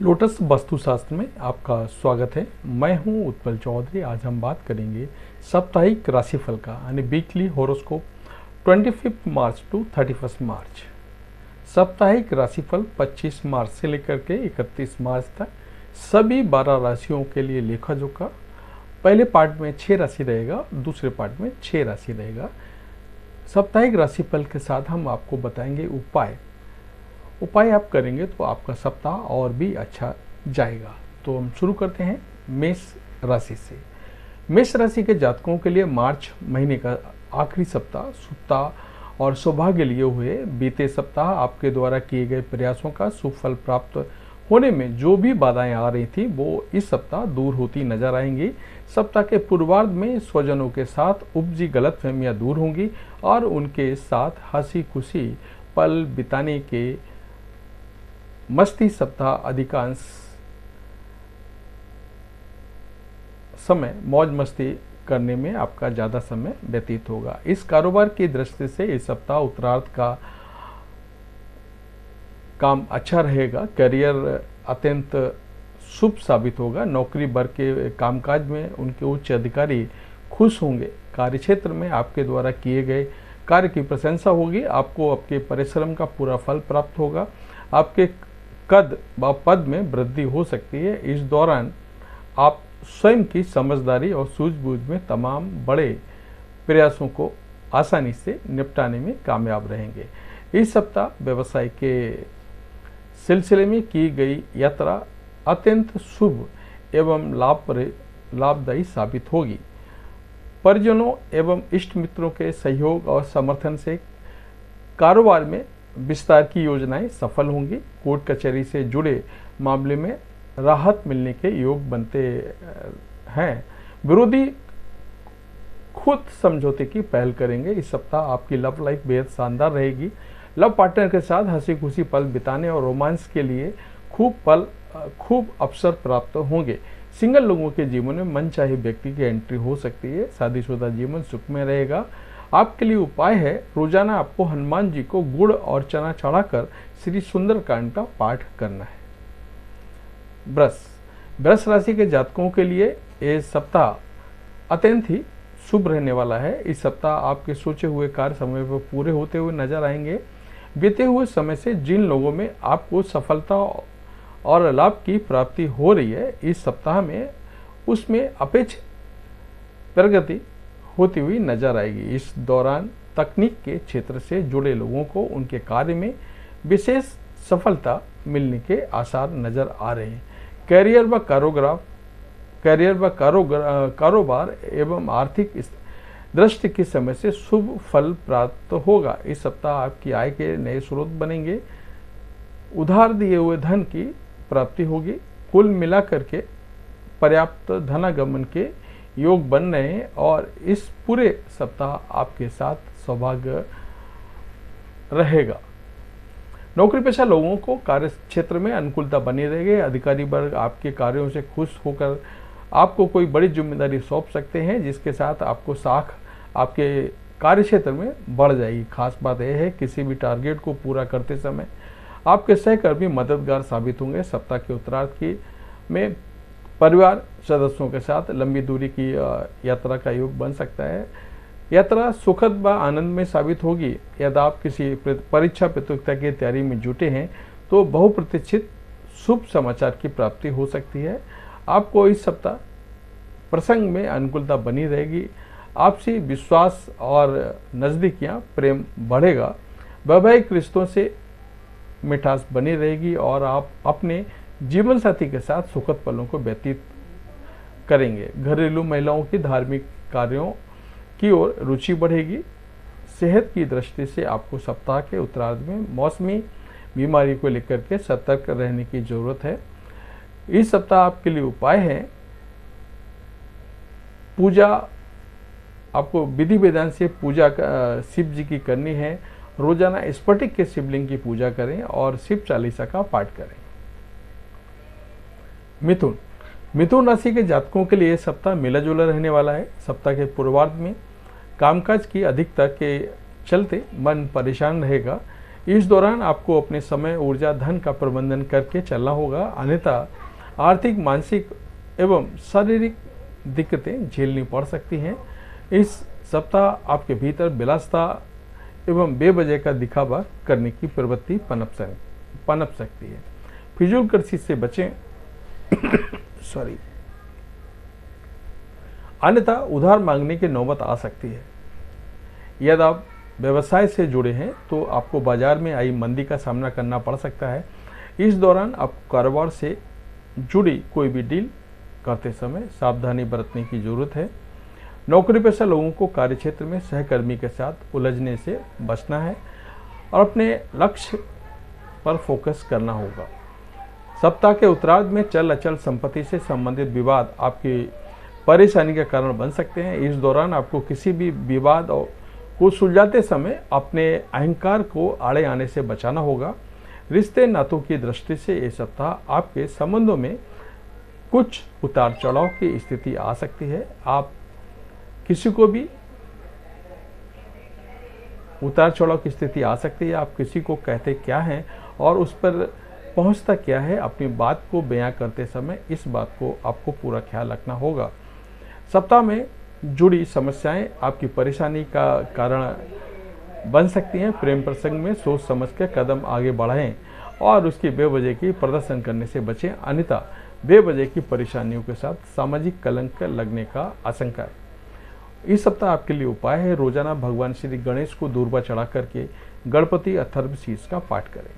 Lotus वास्तुशास्त्र में आपका स्वागत है। मैं हूं उत्पल चौधरी। आज हम बात करेंगे साप्ताहिक राशिफल का यानी वीकली हॉरोस्कोप 25 मार्च टू 31 मार्च। साप्ताहिक राशिफल 25 मार्च से लेकर के 31 मार्च तक सभी 12 राशियों के लिए लेखा जोखा। पहले पार्ट में 6 राशि रहेगा, दूसरे पार्ट में 6 राशि रहेगा। साप्ताहिक राशिफल के साथ हम आपको बताएंगे उपाय आप करेंगे तो आपका सप्ताह और भी अच्छा जाएगा। तो हम शुरू करते हैं मेष राशि से। मेष राशि के जातकों के लिए मार्च महीने का आखिरी सप्ताह और सौभाग्य लिए हुए बीते सप्ताह आपके द्वारा किए गए प्रयासों का सुफल प्राप्त होने में जो भी बाधाएं आ रही थी वो इस सप्ताह दूर होती नजर आएंगी। सप्ताह के पूर्वार्ध में स्वजनों के साथ उपजी गलतफहमियां दूर होंगी और उनके साथ हंसी खुशी पल बिताने के मस्ती सप्ताह अधिकांश समय मौज मस्ती करने में आपका ज़्यादा समय व्यतीत होगा। इस कारोबार की दृष्टि से इस सप्ताह उत्तरार्ध का काम अच्छा रहेगा। करियर अत्यंत शुभ साबित होगा। नौकरी वर्ग के कामकाज में उनके उच्च अधिकारी खुश होंगे। कार्यक्षेत्र में आपके द्वारा किए गए कार्य की प्रशंसा होगी। आपको आपके परिश्रम का पूरा फल प्राप्त होगा। आपके कद व पद में वृद्धि हो सकती है। इस दौरान आप स्वयं की समझदारी और सूझबूझ में तमाम बड़े प्रयासों को आसानी से निपटाने में कामयाब रहेंगे। इस सप्ताह व्यवसाय के सिलसिले में की गई यात्रा अत्यंत शुभ एवं लाभदायी साबित होगी। परिजनों एवं इष्ट मित्रों के सहयोग और समर्थन से कारोबार में विस्तार की योजनाएं सफल होंगी। कोर्ट कचहरी से जुड़े मामले में राहत मिलने के योग बनते हैं। विरोधी खुद समझौते की पहल करेंगे। इस सप्ताह आपकी लव लाइफ बेहद शानदार रहेगी। लव पार्टनर के साथ हंसी खुशी पल बिताने और रोमांस के लिए खूब अवसर प्राप्त होंगे। सिंगल लोगों के जीवन में मनचाहे व्यक्ति की एंट्री हो सकती है। शादीशुदा जीवन सुखमय रहेगा। आपके लिए उपाय है, रोजाना आपको हनुमान जी को गुड़ और चना चढ़ाकर श्री सुंदरकांड का पाठ करना है। वृष राशि के जातकों के लिए ये सप्ताह अत्यंत ही शुभ रहने वाला है। इस सप्ताह आपके सोचे हुए कार्य समय पर पूरे होते हुए नजर आएंगे। बीते हुए समय से जिन लोगों में आपको सफलता और लाभ की प्राप्ति हो रही है, इस सप्ताह में उसमें अपेक्षित प्रगति होती हुई नजर आएगी। इस दौरान तकनीक के क्षेत्र से जुड़े लोगों को उनके कार्य में विशेष सफलता मिलने के आसार नजर आ रहे हैं। करियर व कारोबार एवं आर्थिक दृष्टि की समय से शुभ फल प्राप्त होगा। इस सप्ताह आपकी आय के नए स्रोत बनेंगे। उधार दिए हुए धन की प्राप्ति होगी। कुल मिलाकर के पर्याप्त धनागमन के योग बन रहे हैं और इस पूरे सप्ताह आपके साथ सौभाग्य रहेगा। नौकरी पेशा लोगों को कार्य क्षेत्र में अनुकूलता बनी रहेगी। अधिकारी वर्ग आपके कार्यों से खुश होकर आपको कोई बड़ी जिम्मेदारी सौंप सकते हैं, जिसके साथ आपको साख आपके कार्य क्षेत्र में बढ़ जाएगी। खास बात यह है, किसी भी टारगेट को पूरा करते समय आपके सहकर्मी मददगार साबित होंगे। सप्ताह के उत्तरार्ध में परिवार सदस्यों के साथ लंबी दूरी की यात्रा का योग बन सकता है। यात्रा सुखद व आनंदमय साबित होगी। यदि आप किसी परीक्षा प्रतियोगिता की तैयारी में जुटे हैं तो बहुप्रतीक्षित शुभ समाचार की प्राप्ति हो सकती है। आपको इस सप्ताह प्रसंग में अनुकूलता बनी रहेगी। आपसी विश्वास और नज़दीकियाँ प्रेम बढ़ेगा। वैवाहिक रिश्तों से मिठास बनी रहेगी और आप अपने जीवन साथी के साथ सुखद पलों को व्यतीत करेंगे। घरेलू महिलाओं की धार्मिक कार्यों की ओर रुचि बढ़ेगी। सेहत की दृष्टि से आपको सप्ताह के उत्तरार्ध में मौसमी बीमारी को लेकर के सतर्क रहने की जरूरत है। इस सप्ताह आपके लिए उपाय है, पूजा आपको विधि विधान से पूजा शिव जी की करनी है। रोजाना स्फटिक के शिवलिंग की पूजा करें और शिव चालीसा का पाठ करें। मिथुन राशि के जातकों के लिए सप्ताह मिला जुला रहने वाला है। सप्ताह के पूर्वार्ध में कामकाज की अधिकता के चलते मन परेशान रहेगा। इस दौरान आपको अपने समय, ऊर्जा, धन का प्रबंधन करके चलना होगा, अन्यथा आर्थिक, मानसिक एवं शारीरिक दिक्कतें झेलनी पड़ सकती हैं। इस सप्ताह आपके भीतर विलासिता एवं बेवजह का दिखावा करने की प्रवृत्ति पनप सकती है। फिजूल खर्ची से बचें सॉरी अन्यथा उधार मांगने की नौबत आ सकती है। यदि आप व्यवसाय से जुड़े हैं तो आपको बाजार में आई मंदी का सामना करना पड़ सकता है। इस दौरान आपको कारोबार से जुड़ी कोई भी डील करते समय सावधानी बरतने की जरूरत है। नौकरी पेशा लोगों को कार्यक्षेत्र में सहकर्मी के साथ उलझने से बचना है और अपने लक्ष्य पर फोकस करना होगा। सप्ताह के उत्तरार्ध में चल अचल संपत्ति से संबंधित विवाद आपकी परेशानी का कारण बन सकते हैं। इस दौरान आपको किसी भी विवाद को सुलझाते समय अपने अहंकार को आड़े आने से बचाना होगा। रिश्ते नातों की दृष्टि से ये सप्ताह आपके संबंधों में कुछ उतार चढ़ाव की स्थिति आ सकती है। आप किसी को भी उतार चढ़ाव की स्थिति आ सकती है। आप किसी को कहते क्या हैं और उस पर पहुंचता क्या है, अपनी बात को बयां करते समय इस बात को आपको पूरा ख्याल रखना होगा। सप्ताह में जुड़ी समस्याएं आपकी परेशानी का कारण बन सकती हैं। प्रेम प्रसंग में सोच समझ कर कदम आगे बढ़ाएं और उसकी बेवजह की प्रदर्शन करने से बचें, अन्यथा बेवजह की परेशानियों के साथ सामाजिक कलंक लगने का आशंका है। इस सप्ताह आपके लिए उपाय है, रोजाना भगवान श्री गणेश को दूर्वा चढ़ा करके गणपति अथर्वशीर्ष का पाठ करें।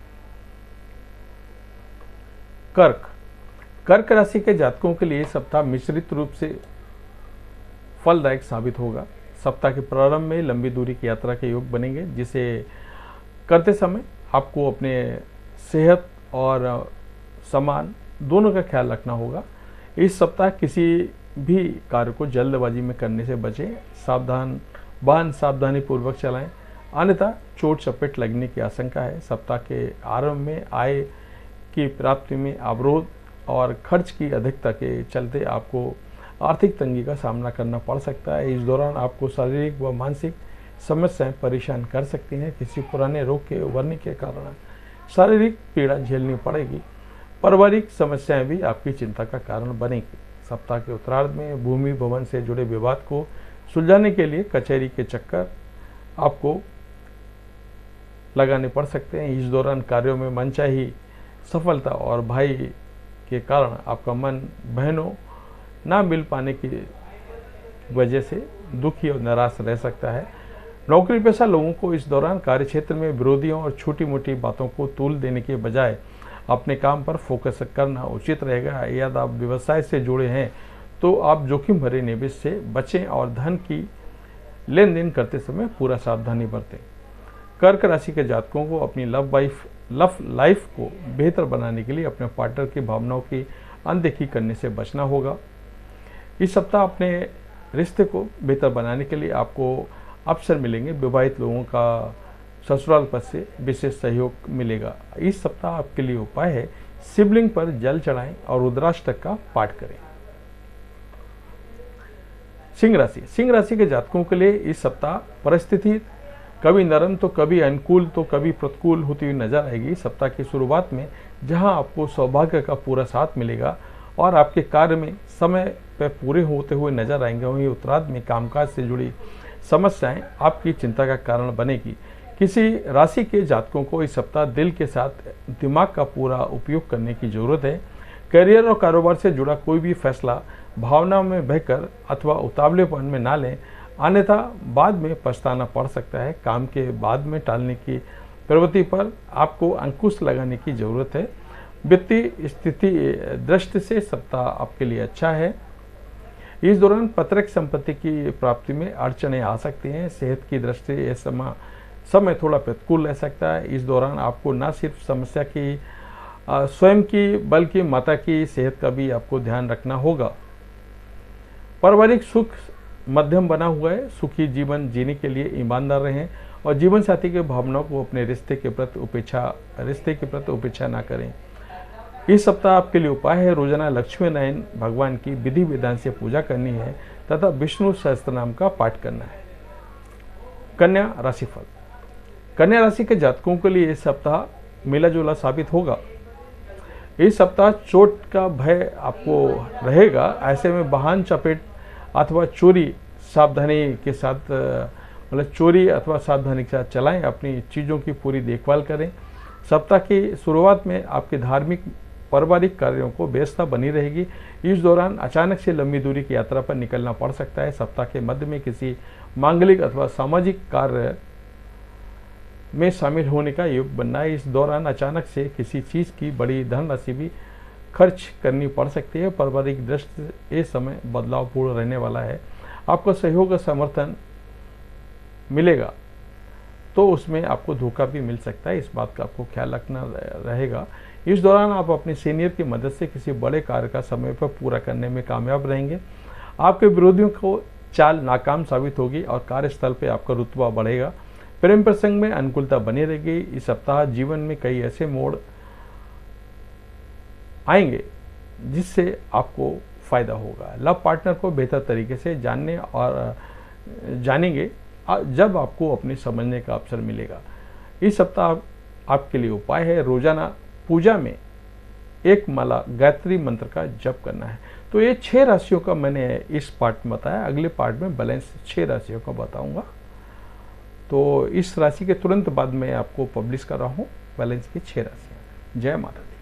कर्क राशि के जातकों के लिए सप्ताह मिश्रित रूप से फलदायक साबित होगा। सप्ताह के प्रारंभ में लंबी दूरी की यात्रा के योग बनेंगे, जिसे करते समय आपको अपने सेहत और सामान दोनों का ख्याल रखना होगा। इस सप्ताह किसी भी कार्य को जल्दबाजी में करने से बचें। वाहन सावधानी पूर्वक चलाएं, अन्यथा चोट चपेट लगने की आशंका है। सप्ताह के आरंभ में आय की प्राप्ति में अवरोध और खर्च की अधिकता के चलते आपको आर्थिक तंगी का सामना करना पड़ सकता है। इस दौरान आपको शारीरिक व मानसिक समस्याएं परेशान कर सकती हैं। किसी पुराने रोग के उभरने के कारण शारीरिक पीड़ा झेलनी पड़ेगी। पारिवारिक समस्याएं भी आपकी चिंता का कारण बनेगी। सप्ताह के उत्तरार्ध में भूमि भवन से जुड़े विवाद को सुलझाने के लिए कचहरी के चक्कर आपको लगाने पड़ सकते हैं। इस दौरान कार्यों में मनचाही सफलता और भाई के कारण आपका मन बहनों ना मिल पाने की वजह से दुखी और निराश रह सकता है। नौकरी पेशा लोगों को इस दौरान कार्यक्षेत्र में विरोधियों और छोटी मोटी बातों को तूल देने के बजाय अपने काम पर फोकस करना उचित रहेगा। यदि आप व्यवसाय से जुड़े हैं तो आप जोखिम भरे निवेश से बचें और धन की लेन देन करते समय पूरा सावधानी बरतें। कर्क राशि के जातकों को अपनी लव लाइफ को बेहतर बनाने के लिए अपने पार्टनर की भावनाओं की अनदेखी करने से बचना होगा। इस सप्ताह अपने रिश्ते को बेहतर बनाने के लिए आपको अवसर मिलेंगे। विवाहित लोगों का ससुराल पद से विशेष सहयोग मिलेगा। इस सप्ताह आपके लिए उपाय है, शिवलिंग पर जल चढ़ाएं और रुद्राष्टक का पाठ करें। सिंह राशि के जातकों के लिए इस सप्ताह परिस्थिति कभी नरम तो कभी अनुकूल तो कभी प्रतिकूल होती हुई नजर आएगी। सप्ताह की शुरुआत में जहां आपको सौभाग्य का पूरा साथ मिलेगा और आपके कार्य में समय पर पूरे होते हुए नजर आएंगे, वहीं उत्तरार्ध में कामकाज से जुड़ी समस्याएं आपकी चिंता का कारण बनेगी। किसी राशि के जातकों को इस सप्ताह दिल के साथ दिमाग का पूरा उपयोग करने की जरूरत है। करियर और कारोबार से जुड़ा कोई भी फैसला भावनाओं में बहकर अथवा उतावलेपन में ना लें, अन्यथा बाद में पछताना पड़ सकता है। काम के बाद में टालने की प्रवृत्ति पर आपको अंकुश लगाने की जरूरत है। वित्तीय स्थिति दृष्टि से सप्ताह आपके लिए अच्छा है। इस दौरान पैतृक संपत्ति की प्राप्ति में अड़चनें आ सकती हैं। सेहत की दृष्टि से यह समय थोड़ा प्रतिकूल रह सकता है। इस दौरान आपको न सिर्फ समस्या की स्वयं की बल्कि माता की सेहत का भी आपको ध्यान रखना होगा। पारिवारिक सुख मध्यम बना हुआ है। सुखी जीवन जीने के लिए ईमानदार रहें और जीवन साथी के भावनाओं को अपने रिश्ते के प्रति उपेक्षा ना करें। इस सप्ताह आपके लिए उपाय है, रोजाना लक्ष्मी नारायण भगवान की विधि विधान से पूजा करनी है तथा विष्णु सहस्त्र नाम का पाठ करना है। कन्या राशिफल। कन्या राशि के जातकों के लिए इस सप्ताह मिला जुला साबित होगा। इस सप्ताह चोट का भय आपको रहेगा। ऐसे में वाहन चपेट अथवा चोरी सावधानी के साथ मतलब चोरी अथवा सावधानी के साथ चलाएं। अपनी चीज़ों की पूरी देखभाल करें। सप्ताह की शुरुआत में आपके धार्मिक पारिवारिक कार्यों को व्यस्तता बनी रहेगी। इस दौरान अचानक से लंबी दूरी की यात्रा पर निकलना पड़ सकता है। सप्ताह के मध्य में किसी मांगलिक अथवा सामाजिक कार्य में शामिल होने का योग बनना है। इस दौरान अचानक से किसी चीज़ की बड़ी धनराशि भी खर्च करनी पड़ सकती है। पारिवारिक दृष्टि से ये समय बदलावपूर्ण रहने वाला है। आपका सहयोग और समर्थन मिलेगा तो उसमें आपको धोखा भी मिल सकता है। इस बात का आपको ख्याल रखना रहेगा। इस दौरान आप अपने सीनियर की मदद से किसी बड़े कार्य का समय पर पूरा करने में कामयाब रहेंगे। आपके विरोधियों को चाल नाकाम साबित होगी और कार्यस्थल पर आपका रुतबा बढ़ेगा। प्रेम प्रसंग में अनुकूलता बनी रहेगी। इस सप्ताह जीवन में कई ऐसे मोड़ आएंगे जिससे आपको फायदा होगा। लव पार्टनर को बेहतर तरीके से जानेंगे जब आपको अपने समझने का अवसर मिलेगा। इस सप्ताह आपके लिए उपाय है रोजाना पूजा में एक माला गायत्री मंत्र का जप करना है। तो ये 6 राशियों का मैंने इस पार्ट में बताया। अगले पार्ट में बैलेंस 6 राशियों का बताऊंगा। तो इस राशि के तुरंत बाद मैं आपको पब्लिश कर रहा हूँ बैलेंस की 6 राशियाँ। जय माता दी।